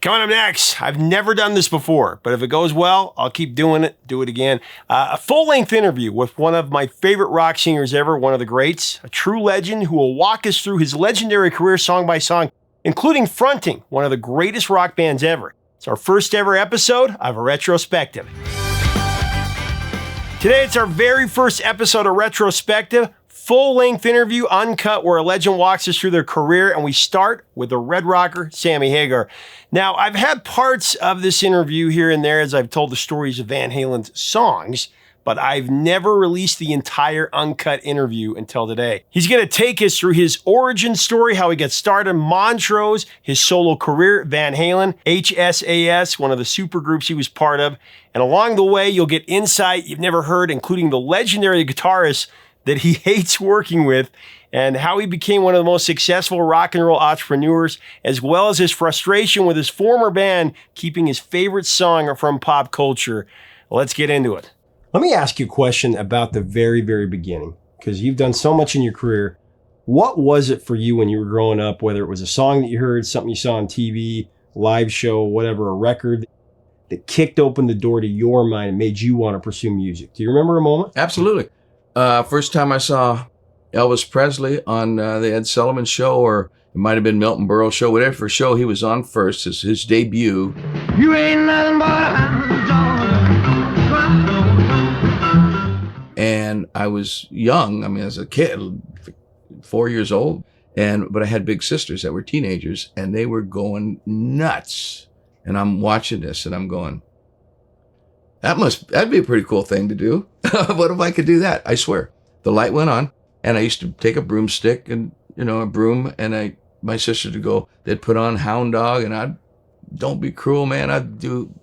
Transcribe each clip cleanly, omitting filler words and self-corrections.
Coming up next, I've never done this before, but if it goes well, I'll keep doing it, do it again. A full-length interview with one of my favorite rock singers ever, one of the greats, a true legend who will walk us through his legendary career song by song, including fronting one of the greatest rock bands ever. It's our first ever episode of a Retrospective. Today, it's our very first episode of Retrospective, full-length interview, uncut, where a legend walks us through their career, and we start with the Red Rocker, Sammy Hagar. Now, I've had parts of this interview here and there as I've told the stories of Van Halen's songs, but I've never released the entire uncut interview until today. He's going to take us through his origin story, how he got started, Montrose, his solo career, Van Halen, HSAS, one of the supergroups he was part of, and along the way, you'll get insight you've never heard, including the legendary guitarist that he hates working with, and how he became one of the most successful rock and roll entrepreneurs, as well as his frustration with his former band keeping his favorite song from pop culture. Let's get into it. Let me ask you a question about the very, very beginning, because you've done so much in your career. What was it for you when you were growing up, whether it was a song that you heard, something you saw on TV, live show, whatever, a record, that kicked open the door to your mind and made you want to pursue music? Do you remember a moment? Absolutely. First time I saw Elvis Presley on the Ed Sullivan Show, or it might have been Milton Berle's show, whatever show he was on first, his debut. You ain't nothing but a hound dog. And I was young. I mean, as a kid, 4 years old, but I had big sisters that were teenagers, and they were going nuts. And I'm watching this, and I'm going, that'd be a pretty cool thing to do. What if I could do that? I swear. The light went on, and I used to take a broomstick and, a broom, and my sister would go, they'd put on Hound Dog, and don't be cruel, man. I'd do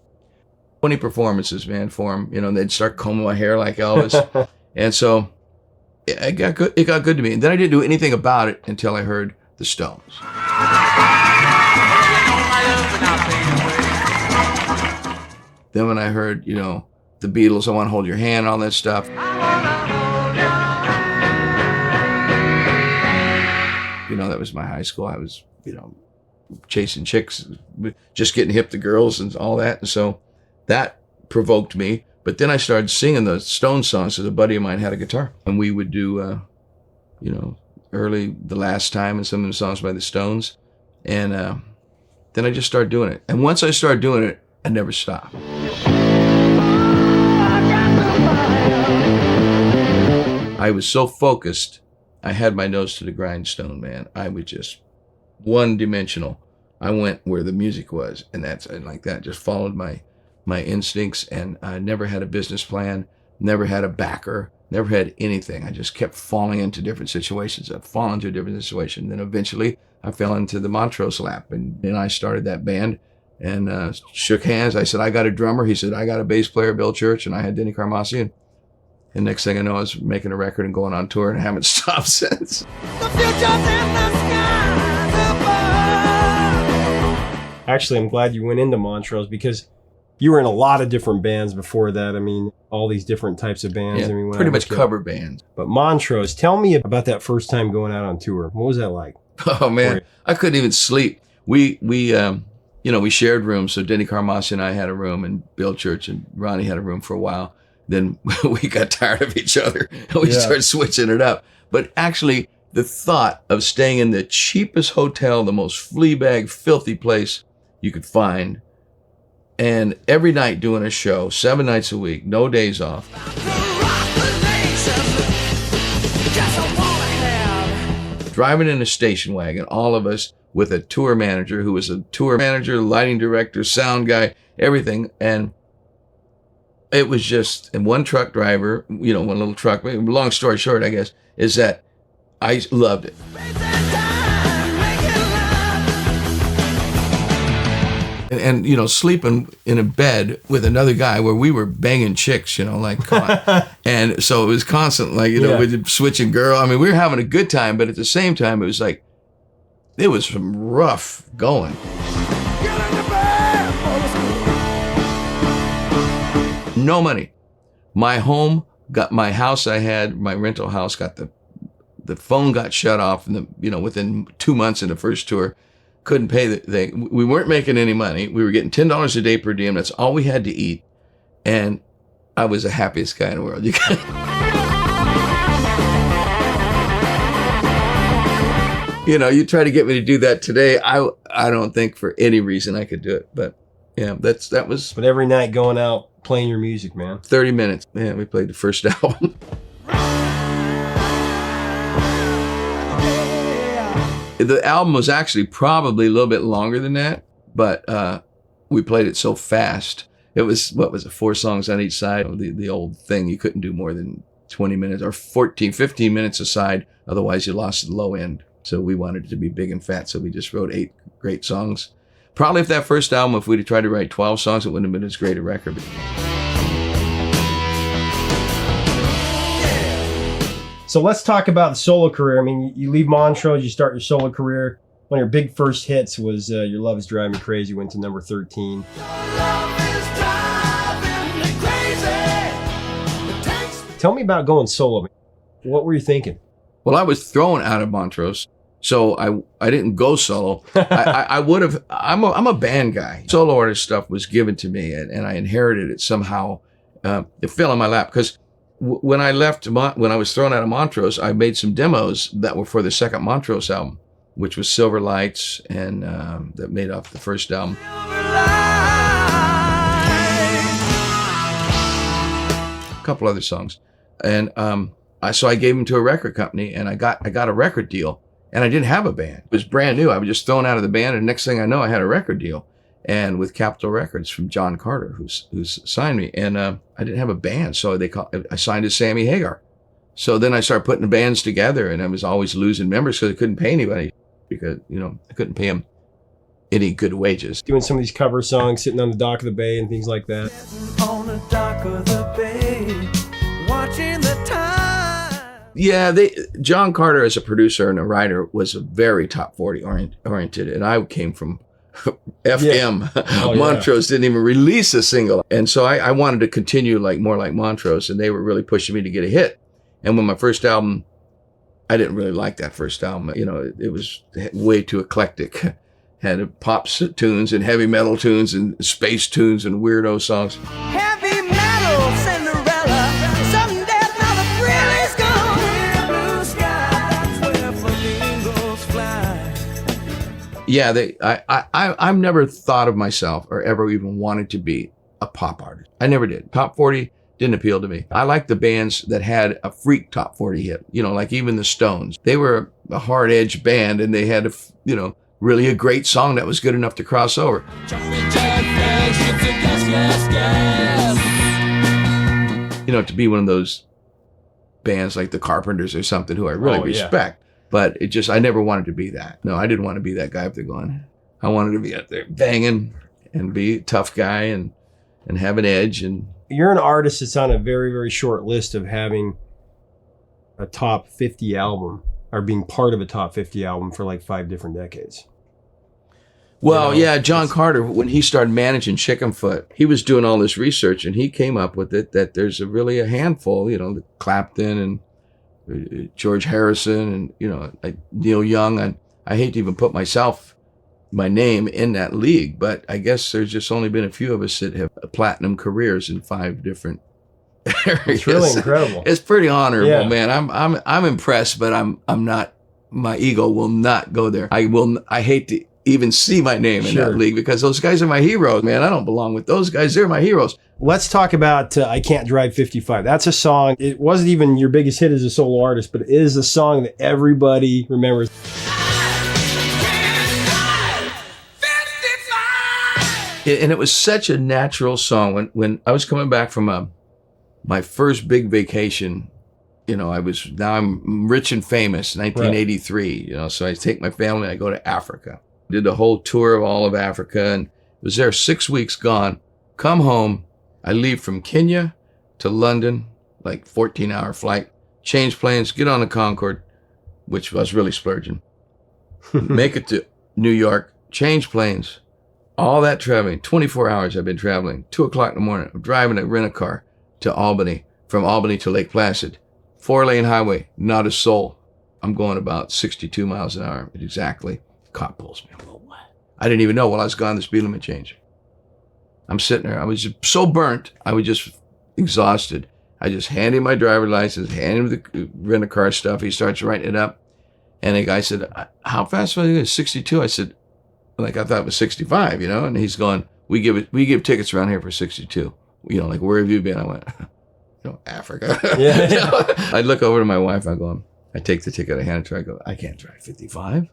20 performances, man, for them. And they'd start combing my hair like Elvis. And so it got good to me. And then I didn't do anything about it until I heard the Stones. Then when I heard, the Beatles, I Want to Hold Your Hand, all that stuff. That was my high school. I was, chasing chicks, just getting hip to girls and all that. And so that provoked me. But then I started singing the Stones songs because a buddy of mine had a guitar. And we would do, early The Last Time and some of the songs by the Stones. And then I just started doing it. And once I started doing it, I never stopped. I was so focused, I had my nose to the grindstone, man. I was just one-dimensional. I went where the music was, and like that, just followed my instincts, and I never had a business plan, never had a backer, never had anything. I just kept falling into different situations. I'd fall into a different situation. Then eventually, I fell into the Montrose lap, and then I started that band, and shook hands. I said, I got a drummer. He said, I got a bass player, Bill Church, and I had Denny Carmassi. And next thing I know, I was making a record and going on tour and haven't stopped since. The future's in the skies above. Actually, I'm glad you went into Montrose because you were in a lot of different bands before that. I mean, all these different types of bands. Yeah, I mean, pretty much cover bands. But Montrose, tell me about that first time going out on tour. What was that like? Oh, man, I couldn't even sleep. We shared rooms. So Denny Carmassi and I had a room, and Bill Church and Ronnie had a room for a while. Then we got tired of each other and we started switching it up. But actually, the thought of staying in the cheapest hotel, the most flea bag, filthy place you could find, and every night doing a show, 7 nights a week, no days off. Driving in a station wagon, all of us with a tour manager who was a tour manager, lighting director, sound guy, everything. And it was just, and one truck driver, one little truck, long story short, I guess, is that I loved it. And sleeping in a bed with another guy where we were banging chicks, like, come on. And so it was constant, like, we're switching girl. I mean, we were having a good time, but at the same time, it was like, it was some rough going. No money. My house I had, my rental house the phone got shut off within 2 months in the first tour. couldn't pay the thing. We weren't making any money. We were getting $10 a day per diem. That's all we had to eat. And I was the happiest guy in the world. You try to get me to do that today. I don't think for any reason I could do it. But yeah, that was. But every night going out playing your music, man. 30 minutes. Man, we played the first album. The album was actually probably a little bit longer than that, but we played it so fast. It was, 4 songs on each side of the old thing. You couldn't do more than 20 minutes or 15 minutes a side. Otherwise, you lost the low end. So we wanted it to be big and fat. So we just wrote 8 great songs. Probably if that first album, if we'd have tried to write 12 songs, it wouldn't have been as great a record. So let's talk about the solo career. I mean, you leave Montrose, you start your solo career. One of your big first hits was Your Love Is Driving Me Crazy, went to number 13. Tell me about going solo. What were you thinking? Well, I was thrown out of Montrose, so I didn't go solo. I would have. I'm a band guy. Solo artist stuff was given to me, and I inherited it somehow. It fell in my lap because when I left, when I was thrown out of Montrose, I made some demos that were for the second Montrose album, which was Silver Lights, and that made off the first album. A couple other songs, and so I gave them to a record company, and I got a record deal, and I didn't have a band. It was brand new. I was just thrown out of the band, and next thing I know, I had a record deal, and with Capitol Records from John Carter, who's signed me, and I didn't have a band, so I signed to Sammy Hagar. So then I started putting the bands together, and I was always losing members because I couldn't pay anybody because I couldn't pay them any good wages. Doing some of these cover songs, sitting on the dock of the bay and things like that. On the dock of the bay, watching the time. Yeah, John Carter as a producer and a writer was very top 40 oriented, and I came from FM. Yeah. Oh, Montrose didn't even release a single, and so I wanted to continue more like Montrose, and they were really pushing me to get a hit. And when my first album, I didn't really like that first album. It was way too eclectic. Had pop tunes and heavy metal tunes and space tunes and weirdo songs. Heavy metal, Cinderella, sudden death, now the thrill is gone. Blue sky, that's where flamingos fly. Yeah, I've never thought of myself or ever even wanted to be a pop artist. I never did. Top 40 didn't appeal to me. I liked the bands that had a freak top 40 hit. Like even the Stones. They were a hard edge band, and they had really a great song that was good enough to cross over. To be one of those bands like the Carpenters or something who I really respect. But I never wanted to be that. No, I didn't want to be that guy up there going. I wanted to be up there banging and be a tough guy and have an edge. And you're an artist that's on a very, very short list of having a top 50 album or being part of a top 50 album for 5 different decades. Well, yeah, John Carter, when he started managing Chickenfoot, he was doing all this research, and he came up with it that there's really a handful, Clapton and George Harrison and, Neil Young. And I hate to even put my name in that league, but I guess there's just only been a few of us that have platinum careers in 5 different areas. It's really incredible. It's pretty honorable, man. I'm impressed, but I'm not. My ego will not go there. I hate to even see my name in that league because those guys are my heroes, man. I don't belong with those guys. They're my heroes. Let's talk about I Can't Drive 55. That's a song. It wasn't even your biggest hit as a solo artist, but it is a song that everybody remembers. And it was such a natural song. When I was coming back from my first big vacation, I'm rich and famous, 1983, right. So I take my family and I go to Africa. Did the whole tour of all of Africa and was there 6 weeks gone. Come home. I leave from Kenya to London, 14-hour flight, change planes, get on the Concorde, which was really splurging. Make it to New York, change planes, all that traveling, 24 hours I've been traveling, 2:00 in the morning. I'm driving a rent-a-car to Albany, from Albany to Lake Placid. 4-lane highway, not a soul. I'm going about 62 miles an hour exactly. Cop pulls me. Oh, wow. I didn't even know while I was gone the speed limit changed. I'm sitting there. I was just so burnt. I was just exhausted. I just hand him my driver's license, hand him the rent-a-car stuff. He starts writing it up. And the guy said, how fast was it? 62. I said, like, I thought it was 65, you know? And he's going, we give tickets around here for 62. You know, like, where have you been? I went, you know, Africa. Yeah. You know? I look over to my wife. I take the ticket. I hand it to her. I go, I can't drive 55.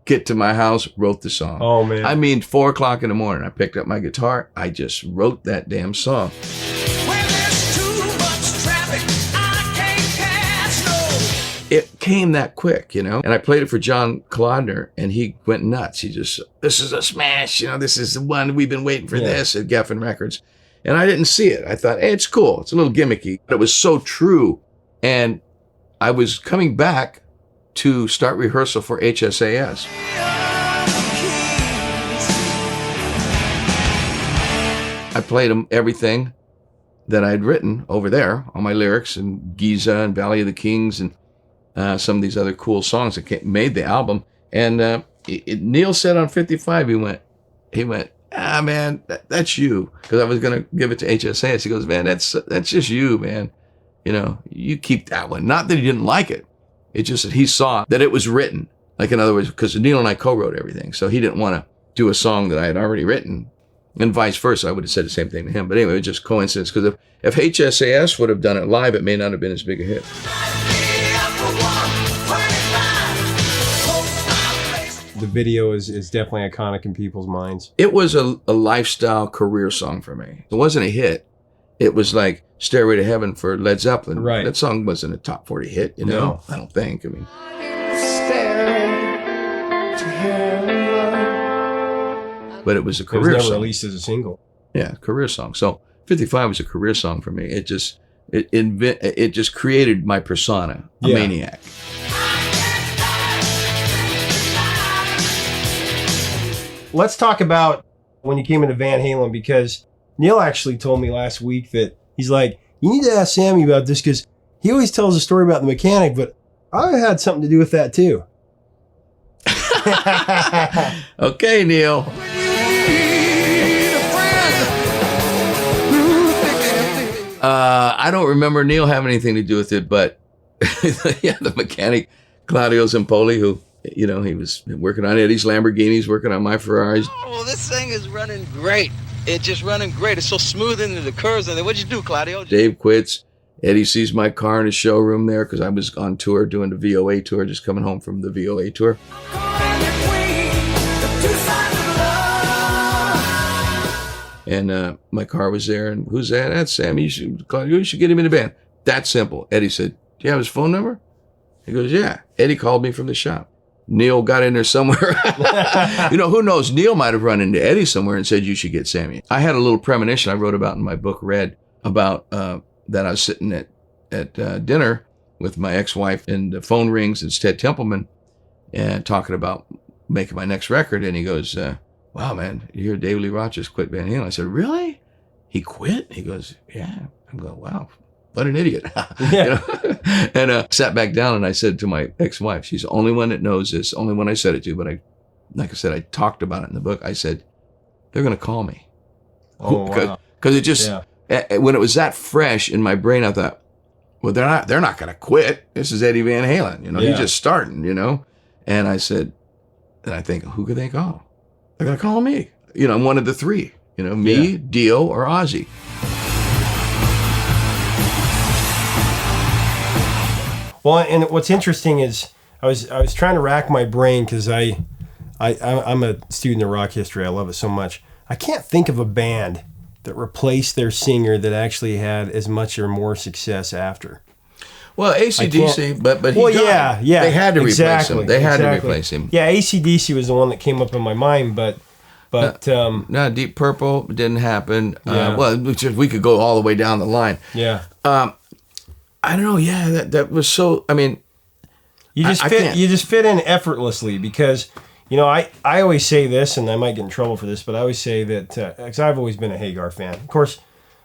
Get to my house, wrote the song. Oh, man. I mean, 4 o'clock in the morning, I picked up my guitar. I just wrote that damn song. When there's too much traffic, I can't catch no. It came that quick, you know? And I played it for John Kalodner, and he went nuts. He just, this is a smash, you know, this is the one, we've been waiting for this at Geffen Records. And I didn't see it. I thought, hey, it's cool. It's a little gimmicky. But it was so true. And I was coming back to start rehearsal for HSAS. I played him everything that I'd written over there, all my lyrics, and Giza and Valley of the Kings and some of these other cool songs that made the album. And Neil said on 55, he went, ah, man, that's you. Because I was going to give it to HSAS. He goes, man, that's just you, man. You know, you keep that one. Not that he didn't like it. It's just that he saw that it was written. Like, in other words, because Neil and I co-wrote everything. So he didn't want to do a song that I had already written. And vice versa. I would have said the same thing to him. But anyway, it was just coincidence. Because if HSAS would have done it live, it may not have been as big a hit. The video is definitely iconic in people's minds. It was a lifestyle career song for me. It wasn't a hit. It was like Stairway to Heaven for Led Zeppelin. Right. That song wasn't a top 40 hit, you know? No. I don't think. I mean, but it was a It was career never song. released as a single. Yeah, career song. So 55 was a career song for me. It just created my persona, a maniac. Let's talk about when you came into Van Halen, because Neil actually told me last week that he's like, you need to ask Sammy about this because he always tells a story about the mechanic, but I had something to do with that too. Okay, Neil. I don't remember Neil having anything to do with it, but yeah, the mechanic, Claudio Zampoli, who, you know, he was working on Eddie's Lamborghinis, working on my Ferraris. Oh, this thing is running great. It's just running great. It's so smooth into the curves. And then what'd you do, Claudio? Dave quits. Eddie sees my car in his showroom there because I was on tour doing the VOA tour, just coming home from the VOA tour. And my car was there, and who's that? That's Sammy. Claudio, you should get him in the band. That simple. Eddie said, do you have his phone number? He goes, yeah. Eddie called me from the shop. Neil got in there somewhere. You know, who knows? Neil might have run into Eddie somewhere and said, you should get Sammy. I had a little premonition I wrote about in my book, Red, about that I was sitting at dinner with my ex-wife, and the phone rings. It's Ted Templeman, and talking about making my next record. And he goes, wow, man, you hear David Lee Roth just quit Van Halen. I said, really? He quit? He goes, yeah. I'm going, wow, what an idiot. You know? And sat back down, and I said to my ex-wife, she's the only one that knows this, only one I said it to, but like I said, I talked about it in the book. I said, they're going to call me. Oh, wow. Because it just, when it was that fresh in my brain, I thought, well, they're not going to quit. This is Eddie Van Halen. You know, he's just starting, you know? And I said, and I think, who could they call? They're going to call me. You know, I'm one of the three, you know, me, Dio, or Ozzy. Well, and what's interesting is I was trying to rack my brain because I'm a student of rock history. I love it so much. I can't think of a band that replaced their singer that actually had as much or more success after. Well, AC/DC, but he died. Yeah. They had to replace him. They had to replace him. Yeah, AC/DC was the one that came up in my mind, but no, Deep Purple didn't happen. Well, we could go all the way down the line. Yeah. I don't know. Yeah, that was so. I mean, you just fit in effortlessly because, you know, I always say this, and I might get in trouble for this, but I always say that because I've always been a Hagar fan. Of course,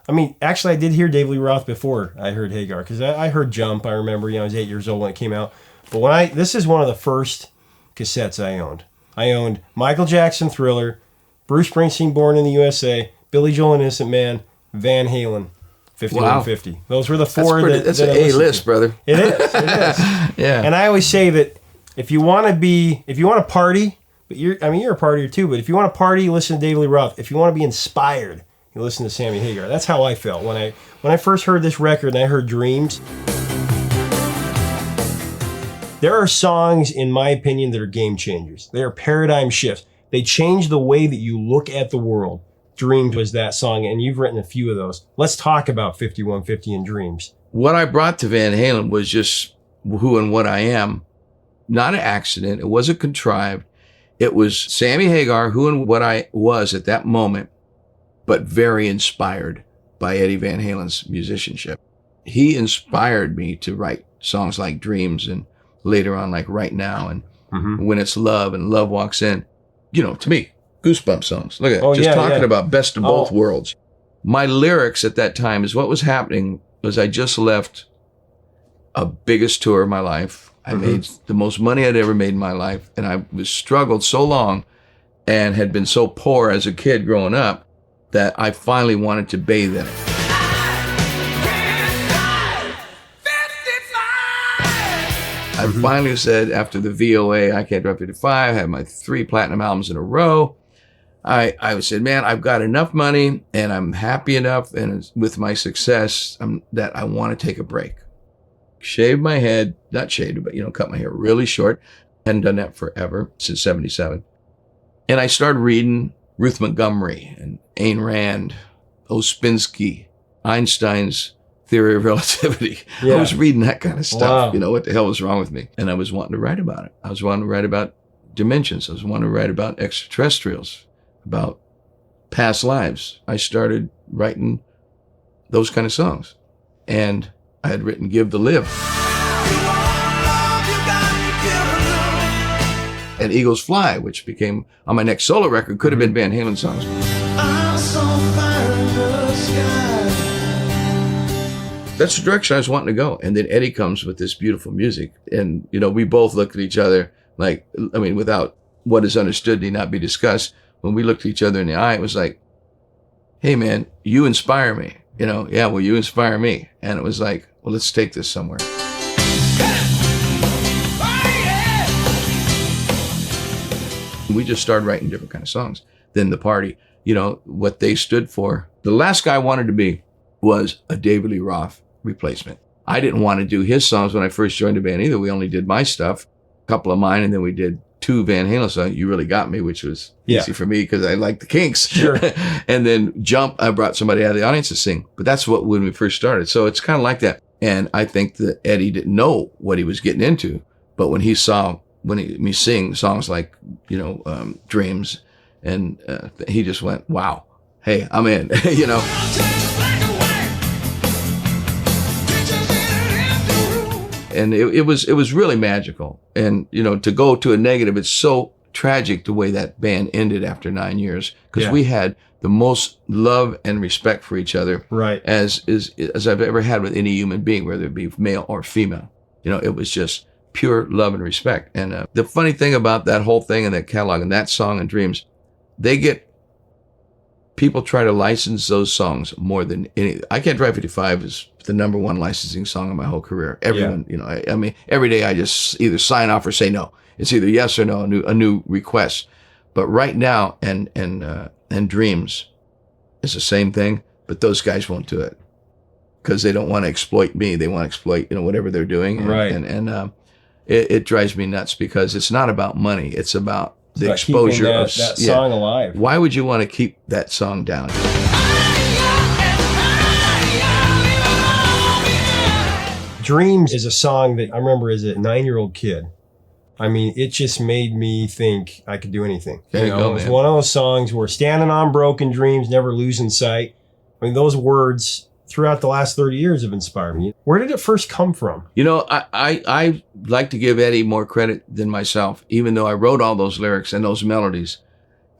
I mean, actually, I did hear David Lee Roth before I heard Hagar because I heard Jump. I remember, you know, I was 8 years old when it came out. But this is one of the first cassettes I owned. I owned Michael Jackson, Thriller, Bruce Springsteen, Born in the USA, Billy Joel, Innocent Man, Van Halen, 5150. Those were the four. That's an A list, brother. It is. Yeah. And I always say that if you want to party, but you're a partier too, but if you want to party, listen to David Lee Roth. If you want to be inspired, you listen to Sammy Hagar. That's how I felt when I first heard this record and I heard Dreams. There are songs, in my opinion, that are game changers. They are paradigm shifts. They change the way that you look at the world. Dreams was that song, and you've written a few of those. Let's talk about 5150 and Dreams. What I brought to Van Halen was just who and what I am. Not an accident. It wasn't contrived. It was Sammy Hagar, who and what I was at that moment, but very inspired by Eddie Van Halen's musicianship. He inspired me to write songs like Dreams and later on like Right Now and When It's Love and Love Walks In. You know, to me, goosebump songs. Look at that. Talking about best of both worlds. My lyrics at that time is what was happening was I just left a biggest tour of my life. I made the most money I'd ever made in my life. And I was struggled so long and had been so poor as a kid growing up that I finally wanted to bathe in it. I finally said, after the VOA, I Can't Drive 55, I had my 3 platinum albums in a row. I said, man, I've got enough money and I'm happy enough and with my success that I want to take a break. Shaved my head, not shaved, but, cut my hair really short. Hadn't done that forever, since 77. And I started reading Ruth Montgomery and Ayn Rand, Ouspensky, Einstein's Theory of Relativity. Yeah. I was reading that kind of stuff. Wow. What the hell was wrong with me? And I was wanting to write about it. I was wanting to write about dimensions. I was wanting to write about extraterrestrials, about past lives. I started writing those kind of songs. And I had written Give to Live. And Eagles Fly, which became on my next solo record, could have been Van Halen songs. That's the direction I was wanting to go. And then Eddie comes with this beautiful music. And, we both looked at each other like, without what is understood need not be discussed. When we looked at each other in the eye, it was like, hey, man, you inspire me. Yeah, well, you inspire me. And it was like, well, let's take this somewhere. We just started writing different kind of songs. Then the party, what they stood for. The last guy I wanted to be was a David Lee Roth replacement. I didn't want to do his songs when I first joined the band either. We only did my stuff, a couple of mine, and then we did 2 Van Halen songs, You Really Got Me, which was easy for me because I like the Kinks. Sure. And then Jump, I brought somebody out of the audience to sing. But that's when we first started. So it's kind of like that. And I think that Eddie didn't know what he was getting into. But when he saw me sing songs like, Dreams, and he just went, wow, hey, I'm in, And it was really magical. And, to go to a negative, it's so tragic the way that band ended after 9 years. Because we had the most love and respect for each other, right, as I've ever had with any human being, whether it be male or female. It was just pure love and respect. And the funny thing about that whole thing and that catalog and that song and Dreams, people try to license those songs more than any. I Can't Drive 55 is the #1 licensing song of my whole career. Everyone, every day I just either sign off or say no. It's either yes or no, a new request. But Right Now and Dreams is the same thing, but those guys won't do it because they don't want to exploit me. They want to exploit, whatever they're doing. And, right. And it drives me nuts because it's not about money. It's about the exposure of that song alive. Why would you want to keep that song down? Dreams is a song that I remember as a 9-year-old kid. It just made me think I could do anything. It was one of those songs where standing on broken dreams, never losing sight. Those words throughout the last 30 years have inspired me. Where did it first come from? I like to give Eddie more credit than myself, even though I wrote all those lyrics and those melodies.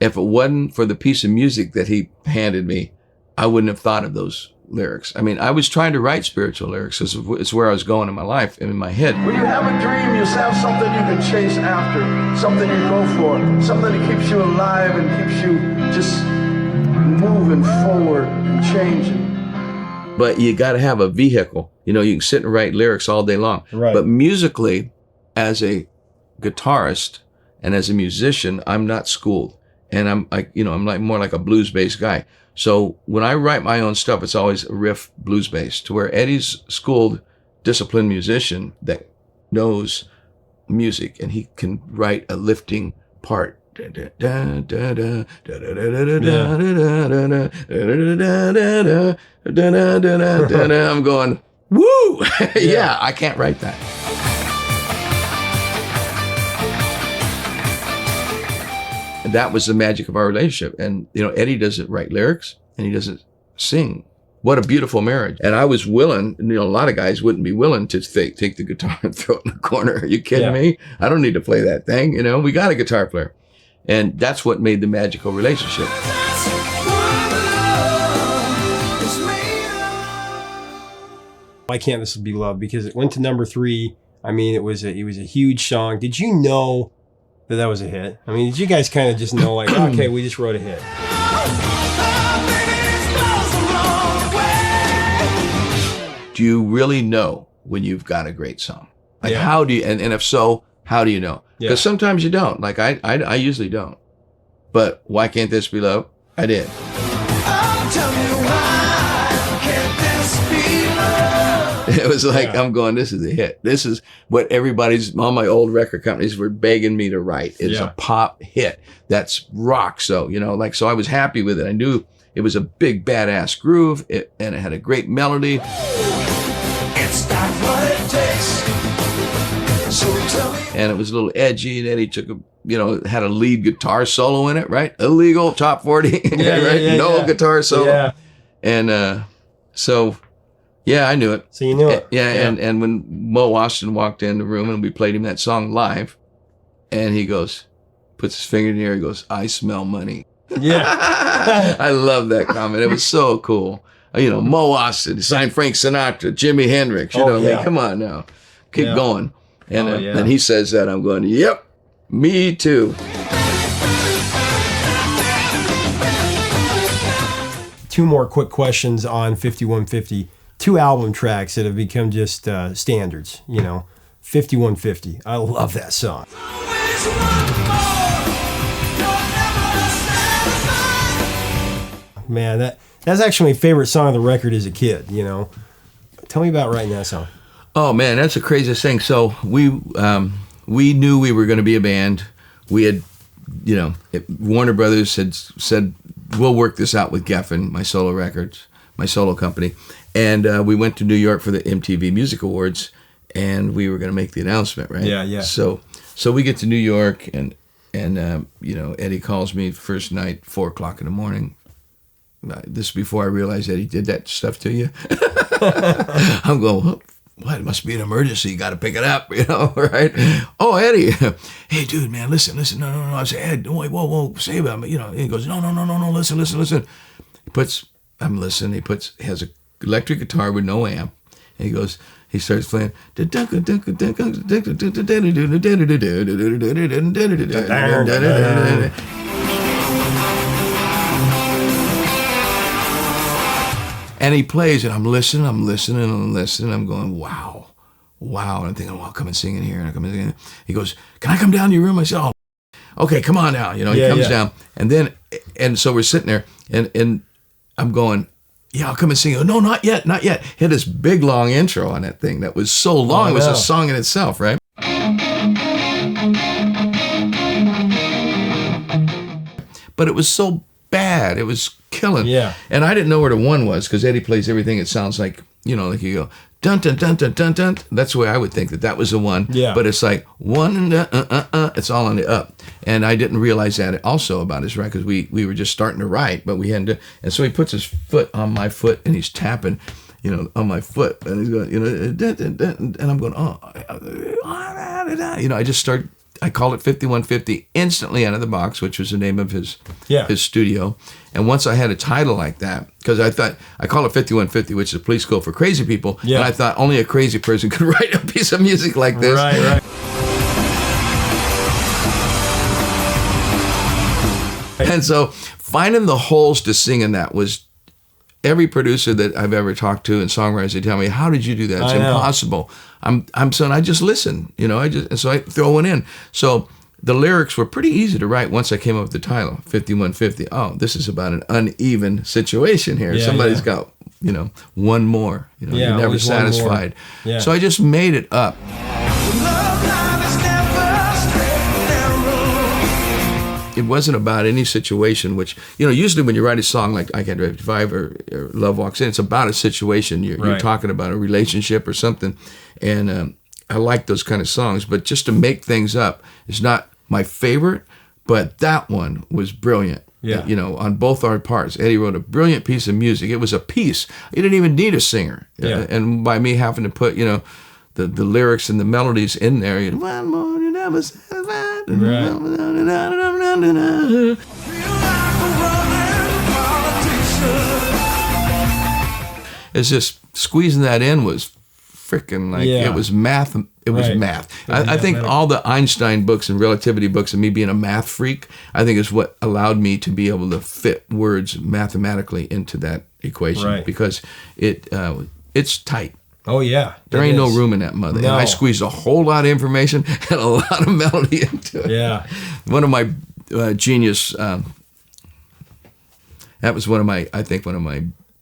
If it wasn't for the piece of music that he handed me, I wouldn't have thought of those lyrics. I mean, I was trying to write spiritual lyrics. It's where I was going in my life and in my head. When you have a dream, you have something you can chase after, something you go for, something that keeps you alive and keeps you just moving forward and changing. But you got to have a vehicle. You know, you can sit and write lyrics all day long. Right. But musically, as a guitarist and as a musician, I'm not schooled. And I'm like more like a blues-based guy. So when I write my own stuff, it's always riff blues-based, to where Eddie's schooled, disciplined musician that knows music, and he can write a lifting part. I'm going, woo! Yeah, I can't write that. And that was the magic of our relationship. And, you know, Eddie doesn't write lyrics and he doesn't sing. What a beautiful marriage. And I was willing, you know, a lot of guys wouldn't be willing to take the guitar and throw it in the corner. Are you kidding me? I don't need to play that thing. You know, we got a guitar player. And that's what made the magical relationship. Why Can't This Be Love? Because it went to number 3. I mean, it was a huge song. Did you know that was a hit? I mean, did you guys kind of just know, like, okay, we just wrote a hit? Do you really know when you've got a great song? Like, how do you, and if so, how do you know? Because sometimes you don't. Like, I usually don't. But Why Can't This Be Love? I did. It was like, I'm going, this is a hit. This is what all my old record companies were begging me to write. It's a pop hit. That's rock. So, you know, like, so I was happy with it. I knew it was a big, badass groove, and it had a great melody. It's not what it takes. So tell me. And it was a little edgy, and Eddie had a lead guitar solo in it, right? Illegal, top 40, right? No guitar solo. Yeah. And so... yeah, I knew it. So you knew it. Yeah. And when Mo Austin walked in the room and we played him that song live, and he goes, puts his finger in the air, he goes, I smell money. Yeah. I love that comment. It was so cool. You know, Mo Austin, signed Frank Sinatra, Jimi Hendrix, like, come on now. Keep going. And and he says that, I'm going, yep, me too. Two more quick questions on 5150. 2 album tracks that have become just standards, you know. 5150. I love that song. Man, that's actually my favorite song on the record as a kid, you know. Tell me about writing that song. Oh, man, that's the craziest thing. So we knew we were going to be a band. We had, you know, Warner Brothers had said, we'll work this out with Geffen, my solo records, my solo company. And we went to New York for the MTV Music Awards, and we were going to make the announcement, right? Yeah. So we get to New York, and you know, Eddie calls me first night, 4:00 in the morning. This is before I realized Eddie did that stuff to you. I'm going, what? It must be an emergency. You got to pick it up, you know, right? Oh, Eddie. Hey, dude, man, listen. No. I say, Ed, don't wait, whoa, say about me, you know. And he goes, no, listen. I'm listening. He has a electric guitar with no amp, and he starts playing, and he plays, and I'm listening, I'm going, wow, and I'm thinking, well, I'll come and sing in here, He goes, can I come down to your room? I said, oh, okay, come on now, you know. He comes down, and so we're sitting there, and I'm going, yeah, I'll come and sing. No, not yet. He had this big, long intro on that thing that was so long. It was a song in itself, right? But it was so bad. It was killing. Yeah. And I didn't know where the one was, because Eddie plays everything. It sounds like, you know, like you go, dun, dun, dun, dun, dun, dun. That's the way I would think that was the one. Yeah. But it's like one, it's all on the up. And I didn't realize that also about his record, because we were just starting to write, but we hadn't. And so he puts his foot on my foot, and he's tapping, you know, on my foot, and he's going, you know, and I'm going, oh, you know, I just start I called it 5150 instantly out of the box, which was the name of his studio. And once I had a title like that, because I thought, I call it 5150, which is a police school for crazy people. Yeah. And I thought only a crazy person could write a piece of music like this. Right. And so finding the holes to sing in that was, every producer that I've ever talked to and songwriters, they tell me, how did you do that? It's impossible. I'm saying, I just listen, and so I throw one in. So the lyrics were pretty easy to write once I came up with the title, 5150. Oh, this is about an uneven situation here. Somebody's got, one more, you're never satisfied. Yeah. So I just made it up. It wasn't about any situation, which, usually when you write a song like I Can't Drive 55 or Love Walks In, it's about a situation. You're talking about a relationship or something. And I like those kind of songs. But just to make things up is not my favorite, but that one was brilliant. Yeah. On both our parts. Eddie wrote a brilliant piece of music. It was a piece. You didn't even need a singer. Yeah. And by me having to put, the lyrics and the melodies in there, one more you never satisfied. It's just squeezing that in was freaking like it was math. It was math. I think all the Einstein books and relativity books and me being a math freak, I think is what allowed me to be able to fit words mathematically into that equation because it's tight. Oh, yeah. There ain't no room in that mother. No. And I squeezed a whole lot of information and a lot of melody into it. Yeah. One of my genius, that was one of my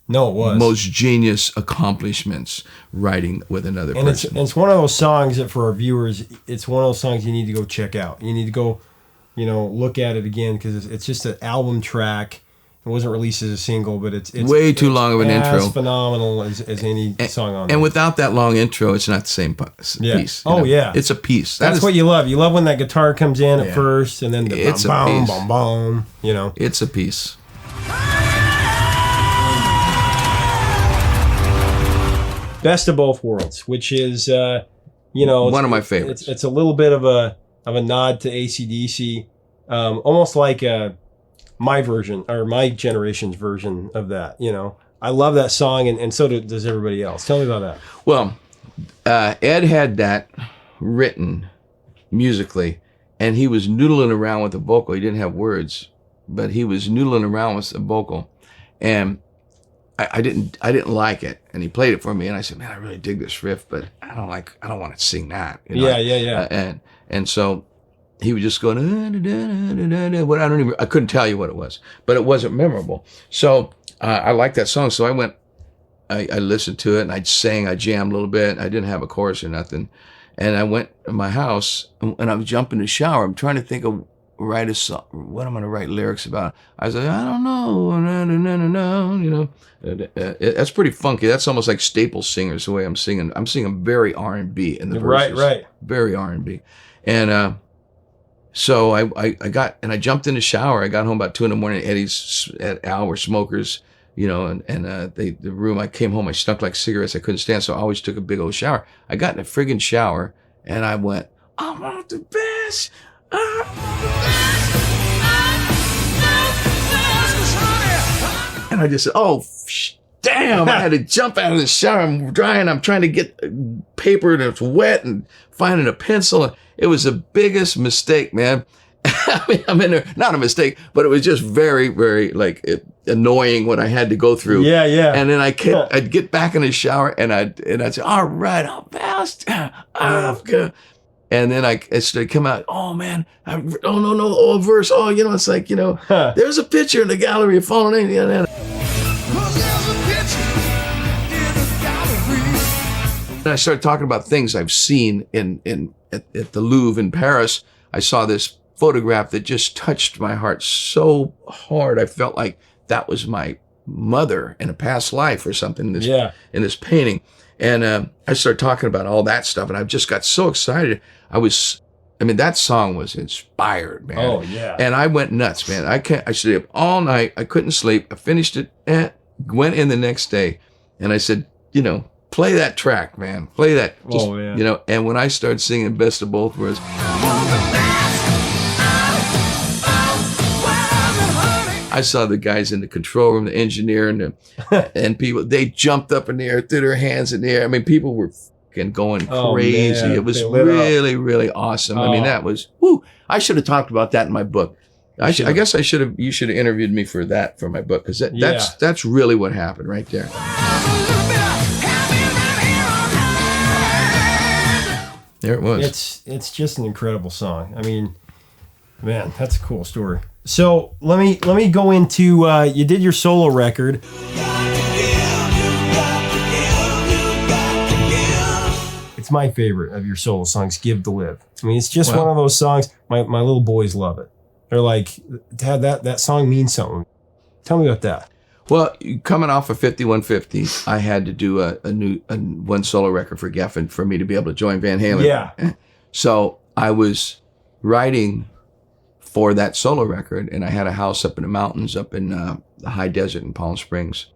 most genius accomplishments, writing with another person. And it's one of those songs that for our viewers, it's one of those songs you need to go check out. You need to go, look at it again because it's just an album track. It wasn't released as a single, but it's way too long of an intro. As phenomenal as any song on there. And without that long intro, it's not the same piece. Yeah. It's a piece. That's what you love. You love when that guitar comes in at first, and then the boom, boom, boom. It's a piece. Best of Both Worlds, which is one of my favorites. It's a little bit of a nod to AC/DC, almost like my version or my generation's version of that. I love that song, and so does everybody else. Tell me about that. Well, Ed had that written musically, and he was noodling around with the vocal. He didn't have words, but he was noodling around with the vocal, and I didn't like it. And he played it for me, and I said, "Man, I really dig this riff, but I don't want to sing that." Yeah. And so he would just go, I couldn't tell you what it was, but it wasn't memorable. So I liked that song. So I listened to it and I jammed a little bit. I didn't have a chorus or nothing. And I went to my house and I was jumping in the shower. I'm trying to think of write a song, what I'm going to write lyrics about. I was like, I don't know, that's pretty funky. That's almost like staple singers, the way I'm singing. I'm singing very R&B in the verses. Right. Very R&B. And, so I jumped in the shower. I got home about 2 a.m. Eddie's at Al were smokers, the room I came home, I stunk like cigarettes. I couldn't stand. So I always took a big old shower. I got in a friggin' shower and I went, I want the best. And I just said, damn, I had to jump out of the shower. I'm drying. I'm trying to get paper and it's wet and finding a pencil. It was the biggest mistake, man. I mean, I'm in there, not a mistake, but it was just very, very annoying what I had to go through. Yeah. And then I'd get back in the shower and I'd say, all right, I'll fast. And then I started come out, oh man, no, verse. Oh, it's like, there's a picture in the gallery of fallen in. And I started talking about things I've seen at the Louvre in Paris. I saw this photograph that just touched my heart so hard. I felt like that was my mother in a past life or something in this painting. And I started talking about all that stuff, and I just got so excited. That song was inspired, man. Oh, yeah. And I went nuts, man. I stayed up all night. I couldn't sleep. I finished it, went in the next day, and I said, play that track, man. Play that. And when I started singing Best of Both Worlds. I saw the guys in the control room, the engineer and people, they jumped up in the air, threw their hands in the air. I mean, people were fucking going crazy. Man, it was they lit really, really awesome. I mean, that was, whoo. I should have talked about that in my book. I guess you should have interviewed me for my book, because that's really what happened right there. There it was. It's just an incredible song. I mean, man, that's a cool story. So let me go into you did your solo record. It's my favorite of your solo songs, Give to Live. I mean, it's just one of those songs, my little boys love it. They're like, Dad, that song means something. Tell me about that. Well, coming off of 5150, I had to do one solo record for Geffen for me to be able to join Van Halen. Yeah. So I was writing for that solo record, and I had a house up in the mountains, up in the high desert in Palm Springs,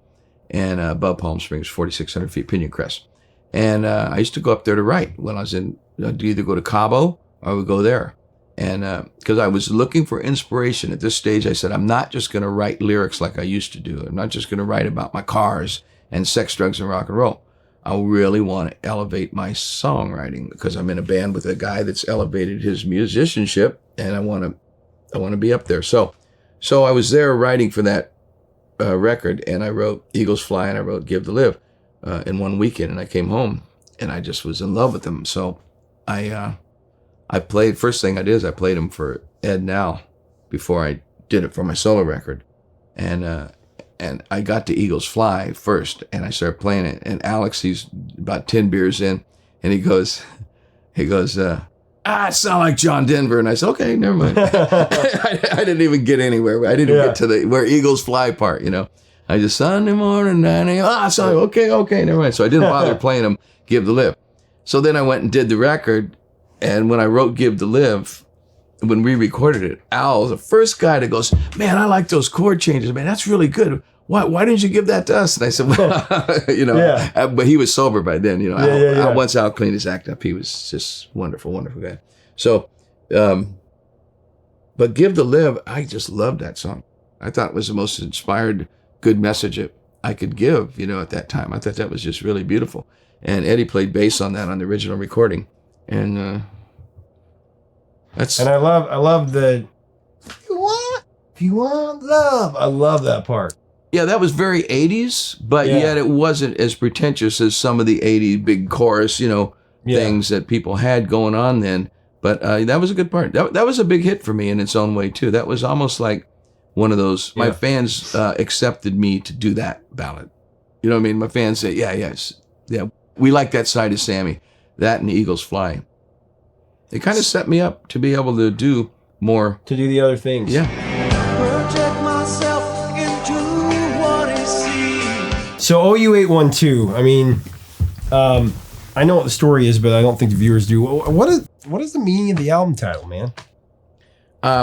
and above Palm Springs, 4,600 feet, Pinyon Crest. And I used to go up there to write when I was I'd either go to Cabo or I would go there. And because I was looking for inspiration at this stage, I said, I'm not just going to write lyrics like I used to do. I'm not just going to write about my cars and sex, drugs, and rock and roll. I really want to elevate my songwriting, because I'm in a band with a guy that's elevated his musicianship, and I want to be up there. So I was there writing for that record, and I wrote Eagles Fly and I wrote Give to Live in one weekend, and I came home and I just was in love with them. So I played, first thing I did is I played them for Ed Now before I did it for my solo record. And I got to Eagles Fly first, and I started playing it. And Alex, he's about 10 beers in, and he goes, I sound like John Denver. And I said, okay, never mind. I didn't even get anywhere. I didn't even get to where Eagles Fly part, you know. I just, Sunday morning, 9 a.m. Sorry, okay, never mind. So I didn't bother playing them Give to Live. So then I went and did the record. And when I wrote Give to Live, when we recorded it, Al, the first guy that goes, man, I like those chord changes, man. That's really good. Why didn't you give that to us? And I said, well, you know, but he was sober by then, you know. Once Al cleaned his act up, he was just wonderful, wonderful guy. So, but Give to Live, I just loved that song. I thought it was the most inspired, good message I could give, you know, at that time. I thought that was just really beautiful. And Eddie played bass on that on the original recording. And that's, and I love the if you want love. I love that part. Yeah, that was very 80s, but yet it wasn't as pretentious as some of the 80s big chorus, you know, things that people had going on then. But that was a good part. That was a big hit for me in its own way too. That was almost like one of those. My fans accepted me to do that ballad. You know what I mean? My fans say, yeah, we like that side of Sammy. That and the Eagles Fly. It kind of set me up to be able to do more. To do the other things. Yeah. Project myself into what I see. So OU812, I mean, I know what the story is, but I don't think the viewers do. What is the meaning of the album title, man?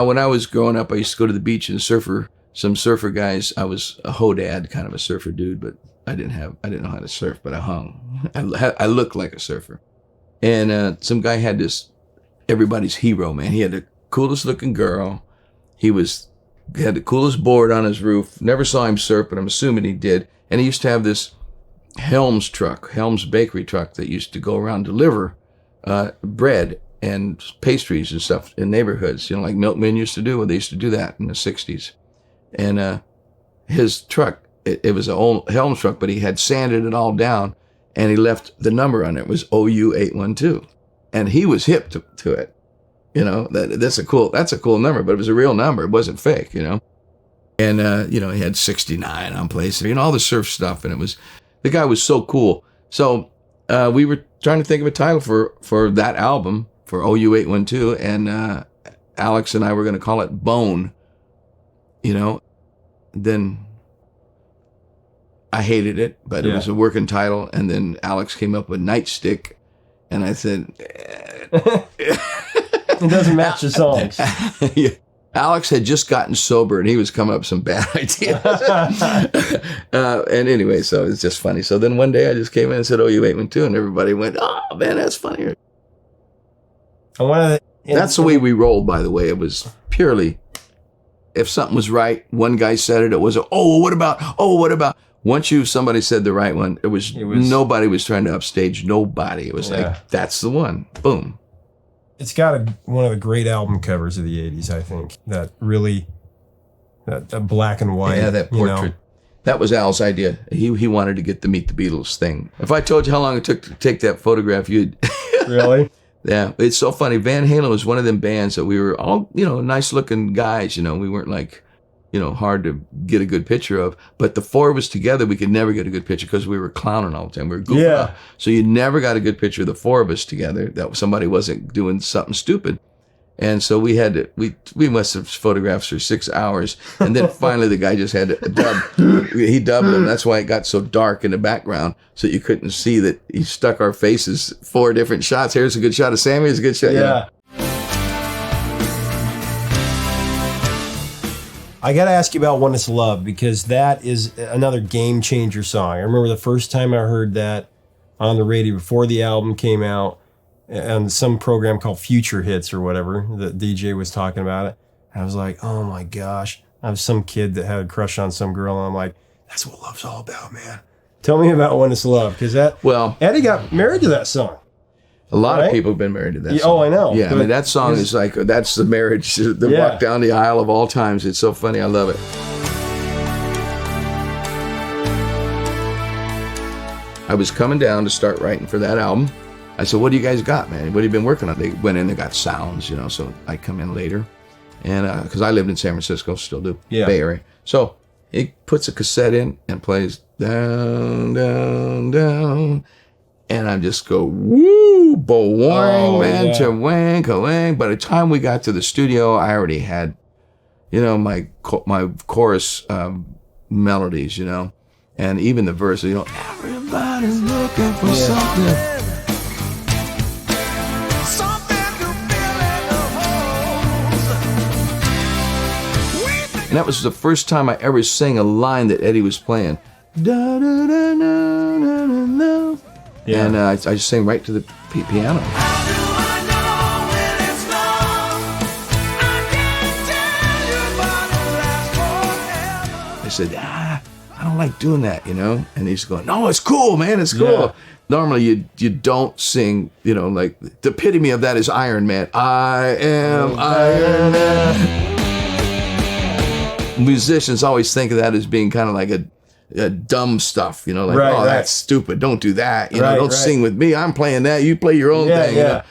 When I was growing up, I used to go to the beach and some surfer guys. I was a hodad, kind of a surfer dude, but I didn't know how to surf, but I hung. I looked like a surfer. And some guy had this, everybody's hero, man. He had the coolest looking girl. He had the coolest board on his roof. Never saw him surf, but I'm assuming he did. And he used to have this Helms bakery truck that used to go around deliver bread and pastries and stuff in neighborhoods, you know, like milkmen used to do. Well, they used to do that in the 60s. And his truck, it was an old Helms truck, but he had sanded it all down, and he left the number on it. It was OU812. And he was hip to it. You know, that's a cool number, but it was a real number. It wasn't fake, you know. And, you know, he had 69 on place, you know, all the surf stuff. And the guy was so cool. So we were trying to think of a title for that album, for OU812. And Alex and I were going to call it Bone, you know. Then I hated it, but it was a working title. And then Alex came up with Nightstick. And I said, it doesn't match the songs. Alex had just gotten sober and he was coming up with some bad ideas. And anyway, so it's just funny. So then one day I just came in and said, OU812, and everybody went, oh man, that's funny. I want to That's the way we rolled, by the way. It was purely, if something was right, one guy said it, it was, what about? Once somebody said the right one, it was nobody was trying to upstage nobody. It was like, that's the one. Boom. It's got one of the great album covers of the 80s, I think. That really, that black and white. Yeah, that portrait. That was Al's idea. He wanted to get the Meet the Beatles thing. If I told you how long it took to take that photograph, you'd... Really? Yeah, it's so funny. Van Halen was one of them bands that we were all, nice looking guys, we weren't like, hard to get a good picture of. But the four of us together, we could never get a good picture because we were clowning all the time. We were goofing up. So you never got a good picture of the four of us together that somebody wasn't doing something stupid. And so we had to, we must have photographed for 6 hours. And then finally the guy just had to dub. He dubbed them. That's why it got so dark in the background. So you couldn't see that he stuck our faces 4 different shots. Here's a good shot of Sammy. Here's a good shot. Yeah. I got to ask you about When It's Love, because that is another game changer song. I remember the first time I heard that on the radio before the album came out, on some program called Future Hits or whatever, the DJ was talking about it. I was like, oh my gosh. I was some kid that had a crush on some girl, and I'm like, that's what love's all about, man. Tell me about When It's Love, because Eddie got married to that song. A lot of people have been married to that song. Oh, I know. Yeah, that song is like, that's the marriage that walk down the aisle of all times. It's so funny. I love it. I was coming down to start writing for that album. I said, what do you guys got, man? What have you been working on? They went in, they got sounds, so I come in later. And because I lived in San Francisco, still do, Bay Area. So he puts a cassette in and plays down, down, down. And I just go, woo, bo-wang, man, cha-wang, ka-wang. By the time we got to the studio, I already had, my chorus melodies, and even the verses, everybody's looking for something. And that was the first time I ever sang a line that Eddie was playing. Da, da, da, na, na, na, na. Yeah. And I just sang right to the piano. I said, I don't like doing that, And he's going, no, it's cool, man, it's cool. Yeah. Normally you don't sing, like the epitome of that is Iron Man. I am Iron Man. Musicians always think of that as being kind of like a dumb stuff, like, that's stupid. Don't do that. Don't sing with me. I'm playing that. You play your own thing.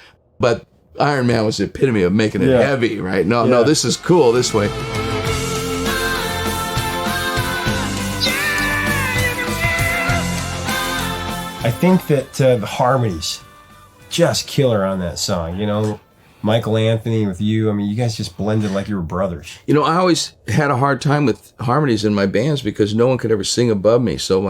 But Iron Man was the epitome of making it heavy, right? No, this is cool this way. I think that the harmonies just killer on that song, Michael Anthony with you. I mean, you guys just blended like you were brothers. I always had a hard time with harmonies in my bands because no one could ever sing above me. So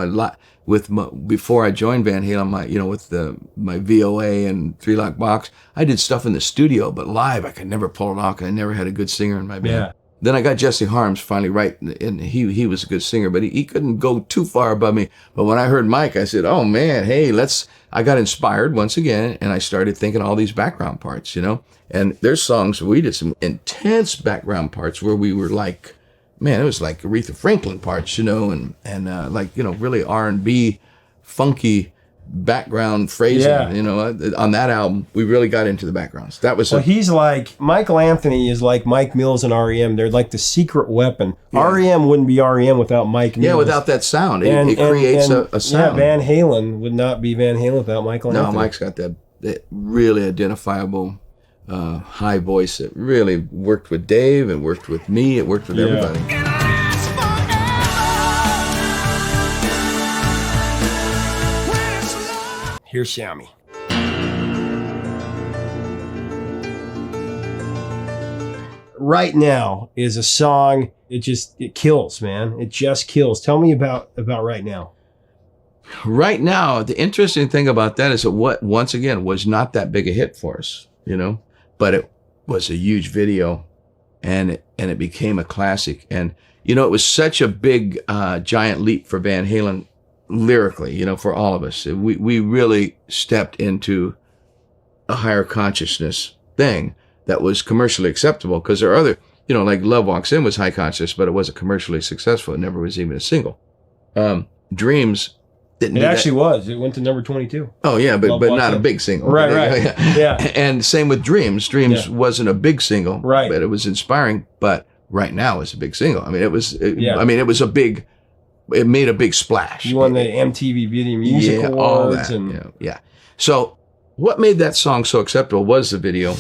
before I joined Van Halen, with my VOA and 3-lock box, I did stuff in the studio, but live I could never pull it off. I never had a good singer in my band. Yeah. Then I got Jesse Harms finally right, and he was a good singer, but he couldn't go too far above me. But when I heard Mike, I said, oh man, hey, I got inspired once again, and I started thinking all these background parts, And there's songs where we did some intense background parts where we were like, man, it was like Aretha Franklin parts, and really R&B, funky background phrasing. On that album, we really got into the backgrounds. That was he's like Michael Anthony is like Mike Mills and REM. They're like the secret weapon. Yeah. REM wouldn't be REM without Mike Mills. Yeah, without that sound, it creates a sound. Yeah, Van Halen would not be Van Halen without Michael Anthony. No, Mike's got that really identifiable high voice. It really worked with Dave. It worked with me. It worked with everybody. Here's Sammy. Right Now is a song, it kills, man. It just kills. Tell me about Right Now. Right Now, the interesting thing about that is that once again, was not that big a hit for us, but it was a huge video and it became a classic. And, it was such a big, giant leap for Van Halen lyrically, for all of us. We really stepped into a higher consciousness thing that was commercially acceptable, because there are other, like Love Walks In was high conscious, but it wasn't commercially successful. It never was even a single. Dreams didn't. It actually was. It went to number 22. Oh yeah, but Love but Walks not In. a big single. Right. Yeah. And same with Dreams. Dreams wasn't a big single. Right. But it was inspiring. But right now it's a big single. I mean, it was. Yeah. I mean, it was a big. It made a big splash. You won the MTV Video Music Awards. All that. And Yeah. So what made that song so acceptable was the video.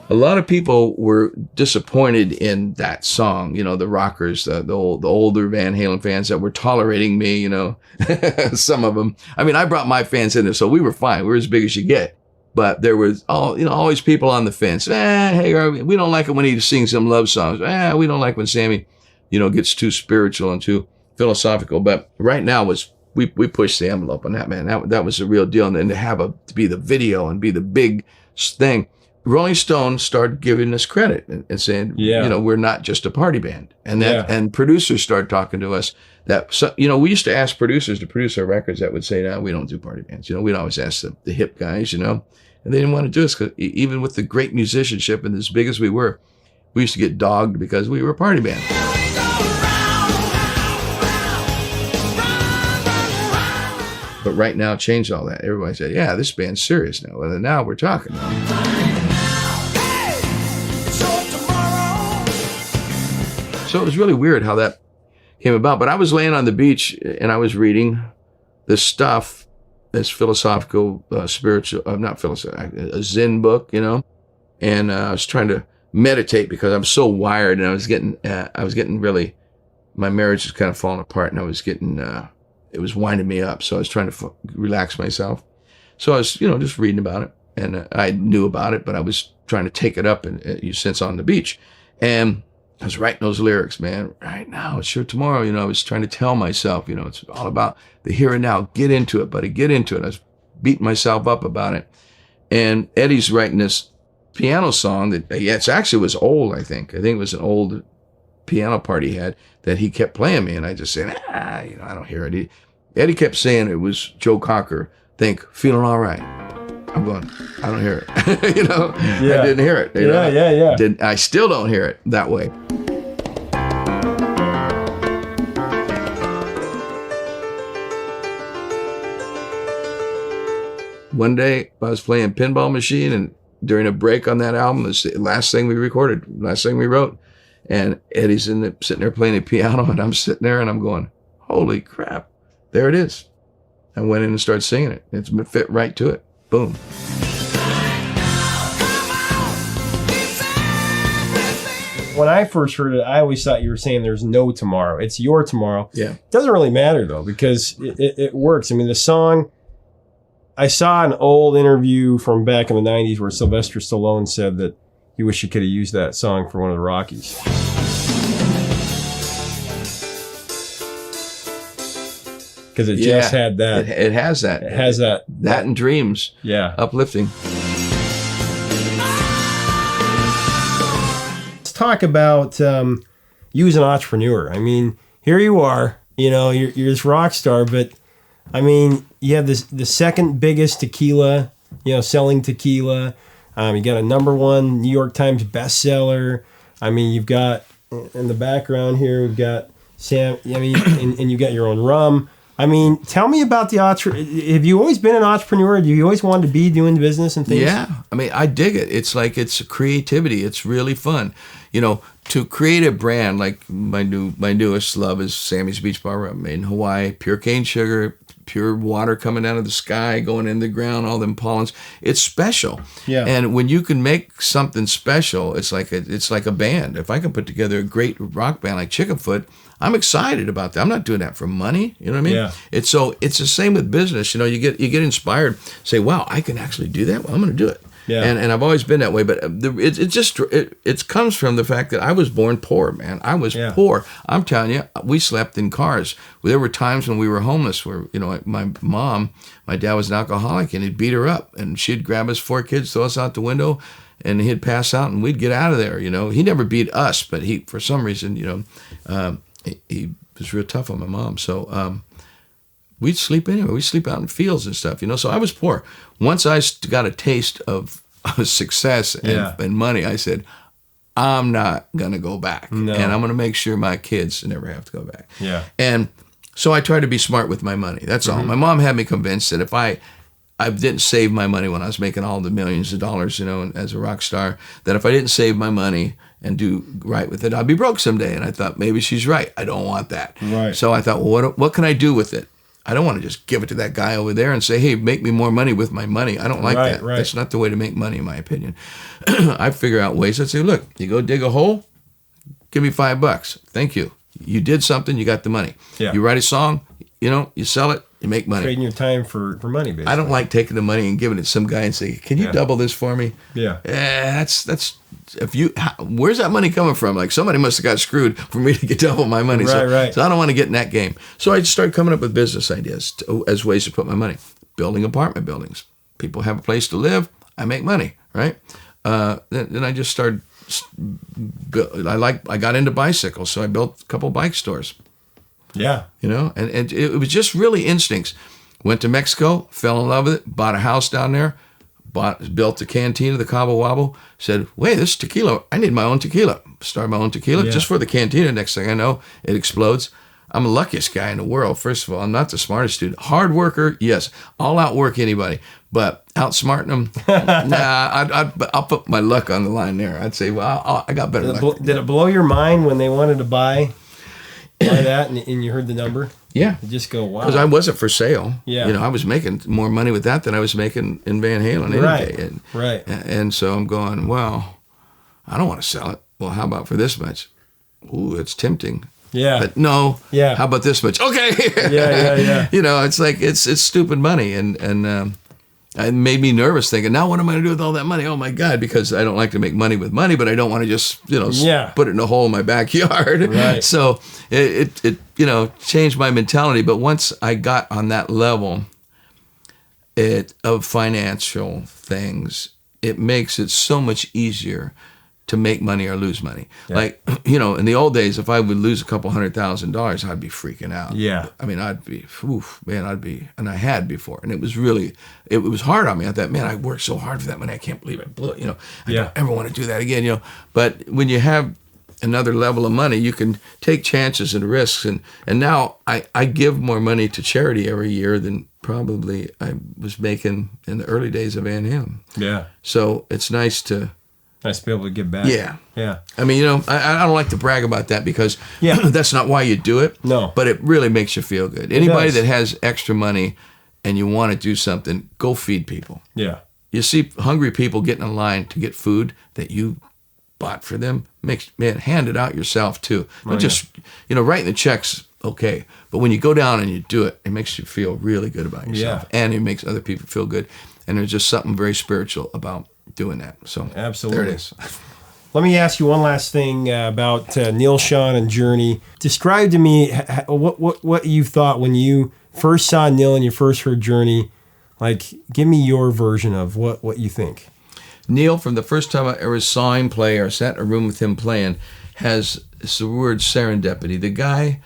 A lot of people were disappointed in that song, the rockers, the older Van Halen fans that were tolerating me, some of them. I mean, I brought my fans in there, so we were fine. We were as big as you get. But there was always people on the fence. Hagar, we don't like it when he sings some love songs. We don't like when Sammy, gets too spiritual and too philosophical. But right now we pushed the envelope on that, man. That was the real deal. And then to be the video and be the big thing. Rolling Stone started giving us credit and saying, we're not just a party band. And producers started talking to us we used to ask producers to produce our records that would say, no, we don't do party bands. We'd always ask the hip guys, and they didn't want to do us, because even with the great musicianship and as big as we were, we used to get dogged because we were a party band. But right now, changed all that. Everybody said, yeah, this band's serious now. Well, now we're talking. So it was really weird how that came about. But I was laying on the beach and I was reading this stuff, this philosophical, spiritual, not philosophical, a Zen book, and I was trying to meditate because I'm so wired, and I was getting really, my marriage was kind of falling apart, and I was getting, it was winding me up. So I was trying to relax myself. So I was, just reading about it, and I knew about it, but I was trying to take it up and since on the beach. And I was writing those lyrics, man. Right now, it's your tomorrow. I was trying to tell myself, it's all about the here and now. Get into it, buddy. Get into it. I was beating myself up about it. And Eddie's writing this piano song that, it actually was old, I think. I think it was an old piano part he had that he kept playing me. And I just said, I don't hear it. Eddie kept saying it was Joe Cocker. Feeling all right. I'm going, I don't hear it. I didn't hear it. Yeah. I still don't hear it that way. One day I was playing pinball machine, and during a break on that album, it's the last thing we recorded, last thing we wrote. And Eddie's sitting there playing the piano, and I'm sitting there and I'm going, holy crap, there it is. I went in and started singing it. It fit right to it. Boom. When I first heard it, I always thought you were saying there's no tomorrow. It's your tomorrow. Yeah. It doesn't really matter, though, because it works. I mean, the song, I saw an old interview from back in the 90s where Sylvester Stallone said that he wished he could have used that song for one of the Rockies. Because it just had that. It has that. It has that. That and Dreams. Yeah. Uplifting. Let's talk about you as an entrepreneur. I mean, here you are, you're this rock star, but I mean, you have the second biggest tequila, selling tequila. You got a #1 New York Times bestseller. I mean, you've got in the background here, we've got Sam, and you got your own rum. I mean, tell me about have you always been an entrepreneur? Do you always wanted to be doing business and things? Yeah. I mean, I dig it. It's like, it's creativity. It's really fun. To create a brand, like my newest love is Sammy's Beach Bar Rum, made in Hawaii, pure cane sugar, pure water coming out of the sky, going in the ground, all them pollens. It's special. Yeah. And when you can make something special, it's like a band. If I can put together a great rock band like Chickenfoot, I'm excited about that. I'm not doing that for money. You know what I mean? Yeah. It's the same with business. You get inspired, say, wow, I can actually do that. Well, I'm going to do it. Yeah. And I've always been that way, but it comes from the fact that I was born poor, man. I was poor. I'm telling you, we slept in cars. There were times when we were homeless where, my dad was an alcoholic, and he'd beat her up, and she'd grab us 4 kids, throw us out the window, and he'd pass out, and we'd get out of there. He never beat us, but he, for some reason, he was real tough on my mom. So, we'd sleep anywhere. We'd sleep out in fields and stuff, So I was poor. Once I got a taste of success and money, I said, I'm not going to go back. No. And I'm going to make sure my kids never have to go back. Yeah. And so I tried to be smart with my money. That's all. My mom had me convinced that if I didn't save my money when I was making all the millions of dollars, as a rock star, that if I didn't save my money and do right with it, I'd be broke someday. And I thought, maybe she's right. I don't want that. Right. So I thought, well, what can I do with it? I don't want to just give it to that guy over there and say, hey, make me more money with my money. I don't like that. Right. That's not the way to make money, in my opinion. I figure out ways. I'd say, look, you go dig a hole, give me $5. Thank you. You did something, you got the money. Yeah. You write a song, you sell it, you make money. Trading your time for money, basically. I don't like taking the money and giving it to some guy and say, can you double this for me? Yeah. That's where's that money coming from? Like somebody must have got screwed for me to get double my money. Right. So I don't want to get in that game. So I just started coming up with business ideas as ways to put my money. Building apartment buildings. People have a place to live. I make money, right? Then I just started. I got into bicycles, so I built a couple bike stores. Yeah. And it was just really instincts. Went to Mexico, fell in love with it, bought a house down there, built a cantina, the Cabo Wabo, said, wait, this is tequila. I need my own tequila. Started my own tequila just for the cantina. Next thing I know, it explodes. I'm the luckiest guy in the world. First of all, I'm not the smartest dude. Hard worker, yes. I'll outwork anybody. But outsmarting them, nah, I'll put my luck on the line there. I'd say, well, I got better luck. Did it blow your mind when they wanted to buy that and you heard the number? Yeah. You just go, wow. Because I wasn't for sale. Yeah. I was making more money with that than I was making in Van Halen any day. Right. And so I'm going, well, I don't want to sell it. Well, how about for this much? Ooh, it's tempting. Yeah. But no. Yeah. How about this much? Okay. Yeah. It's like it's stupid money, and it made me nervous thinking, now what am I going to do with all that money? Oh my God, because I don't like to make money with money, but I don't want to just put it in a hole in my backyard. Right. So it changed my mentality. But once I got on that level of financial things, it makes it so much easier to make money or lose money. Yeah. Like, in the old days, if I would lose a couple $100,000, I'd be freaking out. Yeah. I mean, and I had before. And it was hard on me. I thought, man, I worked so hard for that money. I can't believe I blew it. I don't ever want to do that again, But when you have another level of money, you can take chances and risks. And now I give more money to charity every year than probably I was making in the early days of Van Halen. Yeah. So it's nice to be able to give back. Yeah. Yeah. I mean, I don't like to brag about that because that's not why you do it. No. But it really makes you feel good. Anybody that has extra money and you want to do something, go feed people. Yeah. You see hungry people getting in line to get food that you bought for them, hand it out yourself too. Don't just, writing the checks, okay. But when you go down and you do it, it makes you feel really good about yourself. Yeah. And it makes other people feel good. And there's just something very spiritual about doing that. So absolutely. there it is. Let me ask you one last thing about Neil Schon and Journey. Describe to me what you thought when you first saw Neil and you first heard Journey. Like, give me your version of what you think. Neil, from the first time I ever saw him play or sat in a room with him playing, has the word serendipity. The guy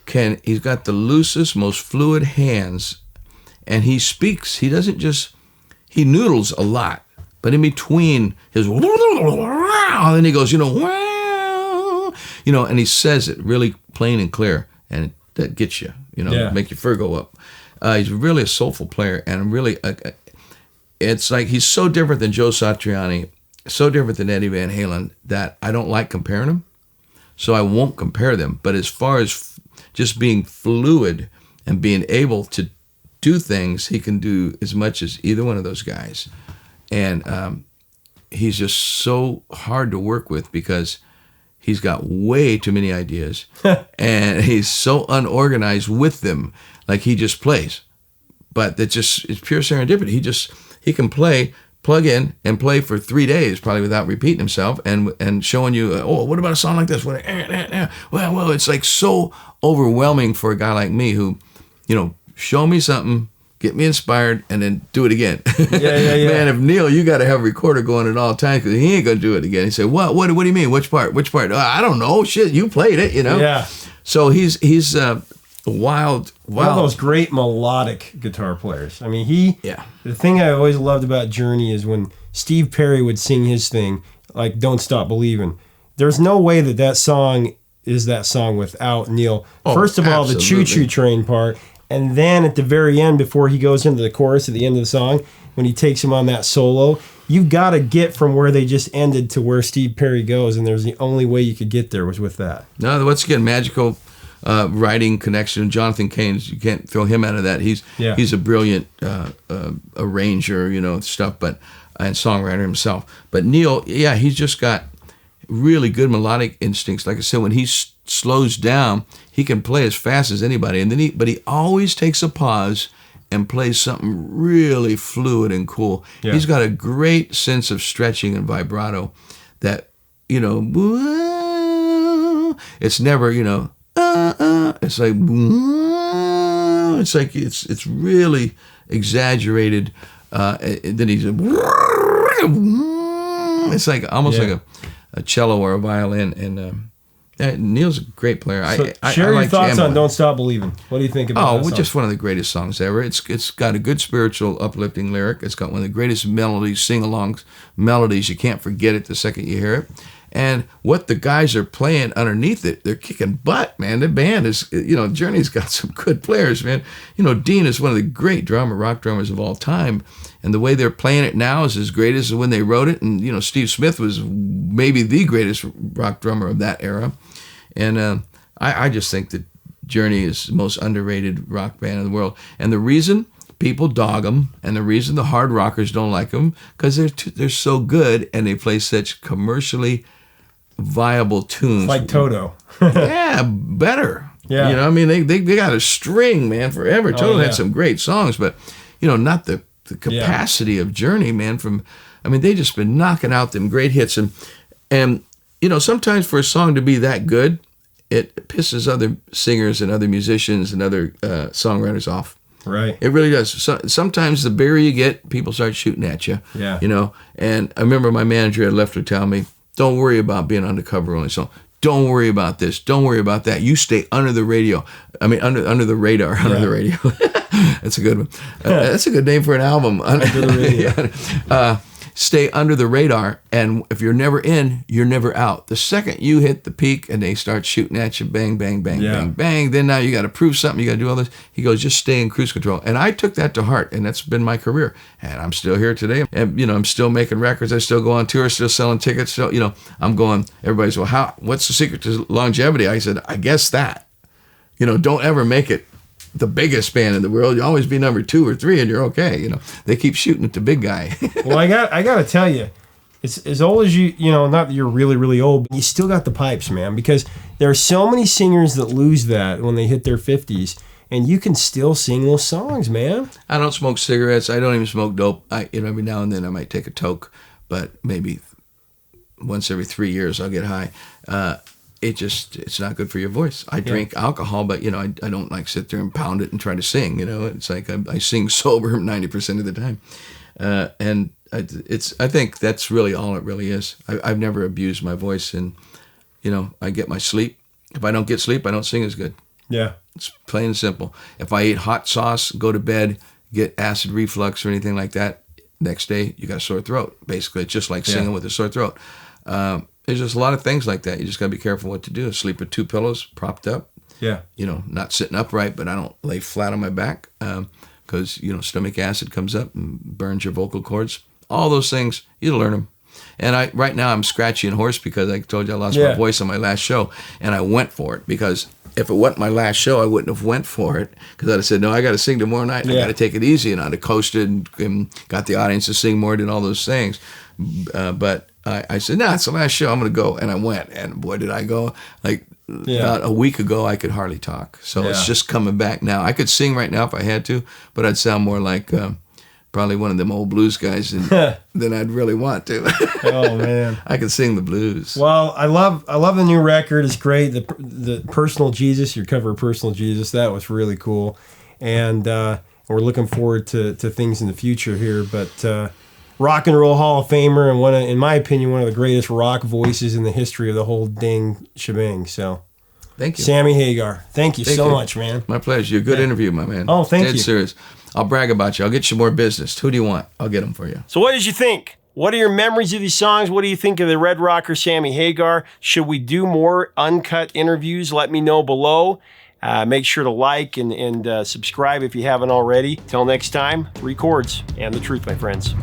he's got the loosest, most fluid hands, and he speaks. He doesn't just, he noodles a lot. But in between his, and then he goes, and he says it really plain and clear, and that gets you, make your fur go up. He's really a soulful player, and really, it's like he's so different than Joe Satriani, so different than Eddie Van Halen, that I don't like comparing them, so I won't compare them. But as far as just being fluid and being able to do things, he can do as much as either one of those guys. And he's just so hard to work with because he's got way too many ideas and he's so unorganized with them. Like he just plays, but it's pure serendipity. He can plug in and play for 3 days, probably without repeating himself and showing you, what about a song like this? Well, it's like so overwhelming for a guy like me who, show me something, get me inspired, and then do it again. Yeah. Man, if Neil, you got to have a recorder going at all times because he ain't going to do it again. He said, what do you mean? Which part? I don't know. Shit, you played it, Yeah. So he's a wild one of those great melodic guitar players. I mean, Yeah. The thing I always loved about Journey is when Steve Perry would sing his thing, like "Don't Stop Believin'." There's no way that song is that song without Neil. First of all, the Choo Choo Train part, and then at the very end, before he goes into the chorus at the end of the song, when he takes him on that solo, you've got to get from where they just ended to where Steve Perry goes, and there's the only way you could get there was with that. No, once again, magical writing connection. Jonathan Cain's, you can't throw him out of that. He's a brilliant arranger, stuff, and songwriter himself. But Neil, he's just got really good melodic instincts. Like I said, when he slows down, he can play as fast as anybody, and then but he always takes a pause and plays something really fluid and cool. Yeah. He's got a great sense of stretching and vibrato that, it's never, it's like, it's really exaggerated. Then he's, it's like almost like a cello or a violin. And Neil's a great player. Share your thoughts on "Don't Stop Believin'." What do you think about that song? Just one of the greatest songs ever. It's got a good spiritual, uplifting lyric. It's got one of the greatest melodies, sing-along melodies. You can't forget it the second you hear it. And what the guys are playing underneath it, they're kicking butt, man. The band is, Journey's got some good players, man. Dean is one of the great rock drummers of all time. And the way they're playing it now is as great as when they wrote it. And, Steve Smith was maybe the greatest rock drummer of that era. And I just think that Journey is the most underrated rock band in the world. And the reason people dog them, and the reason the hard rockers don't like them, because they're so good and they play such commercially viable tunes. Like Toto. Yeah, better. Yeah. They got a string, man, forever. Toto had some great songs, but, not the capacity of Journey, man. They just been knocking out them great hits. And sometimes for a song to be that good, it pisses other singers and other musicians and other songwriters off. Right. It really does. So, sometimes the bigger you get, people start shooting at you. Yeah. And I remember my manager had left to tell me, don't worry about being on the cover only song. Don't worry about this. Don't worry about that. You stay under the radio. Under the radar. Under the radio. That's a good one. That's a good name for an album. Under the radio. Stay under the radar, and if you're never in, you're never out. The second you hit the peak and they start shooting at you, bang, bang, bang, bang, bang, then now you got to prove something, you got to do all this. He goes, just stay in cruise control. And I took that to heart, and that's been my career. And I'm still here today. And, I'm still making records. I still go on tour, still selling tickets. Still, I'm going, everybody's, well, what's the secret to longevity? I said, I guess that. Don't ever make it the biggest band in the world. You always be number 2 or 3 and you're okay. They keep shooting at the big guy. Well, I got to tell you, it's as old as you, not that you're really, really old, but you still got the pipes, man, because there are so many singers that lose that when they hit their 50s, and you can still sing those songs, man. I don't smoke cigarettes. I don't even smoke dope. Every now and then I might take a toke, but maybe once every 3 years I'll get high. It's not good for your voice. I drink alcohol, but I don't like sit there and pound it and try to sing. It's like I sing sober 90% of the time, and I think that's really all it really is. I've never abused my voice, and I get my sleep. If I don't get sleep, I don't sing as good. Yeah, it's plain and simple. If I eat hot sauce, go to bed, get acid reflux or anything like that, next day you got a sore throat. Basically, it's just like singing with a sore throat. There's just a lot of things like that. You just got to be careful what to do. Sleep with 2 pillows propped up. Yeah. Not sitting upright, but I don't lay flat on my back because, stomach acid comes up and burns your vocal cords. All those things, you learn them. And right now I'm scratchy and hoarse because I told you I lost my voice on my last show. And I went for it because if it wasn't my last show, I wouldn't have went for it because I'd have said, no, I got to sing tomorrow night. I got to take it easy. And I'd have coasted and got the audience to sing more, did all those things. But I said, it's the last show. I'm going to go. And I went. And boy, did I go. About a week ago, I could hardly talk. So it's just coming back now. I could sing right now if I had to, but I'd sound more like probably one of them old blues guys than I'd really want to. Oh, man. I can sing the blues. Well, I love the new record. It's great. The Personal Jesus, your cover of Personal Jesus, that was really cool. And we're looking forward to things in the future here. But Rock and Roll Hall of Famer and in my opinion, one of the greatest rock voices in the history of the whole dang shebang. So Thank you. Sammy Hagar. Thank you so you. much, man. My pleasure. You're a good interview, my man. Oh, thank you. Dead serious. I'll brag about you. I'll get you more business. Who do you want? I'll get them for you. So what did you think? What are your memories of these songs? What do you think of the Red Rocker Sammy Hagar? Should we do more uncut interviews? Let me know below. Make sure to like and subscribe if you haven't already. Till next time, records and the truth, my friends.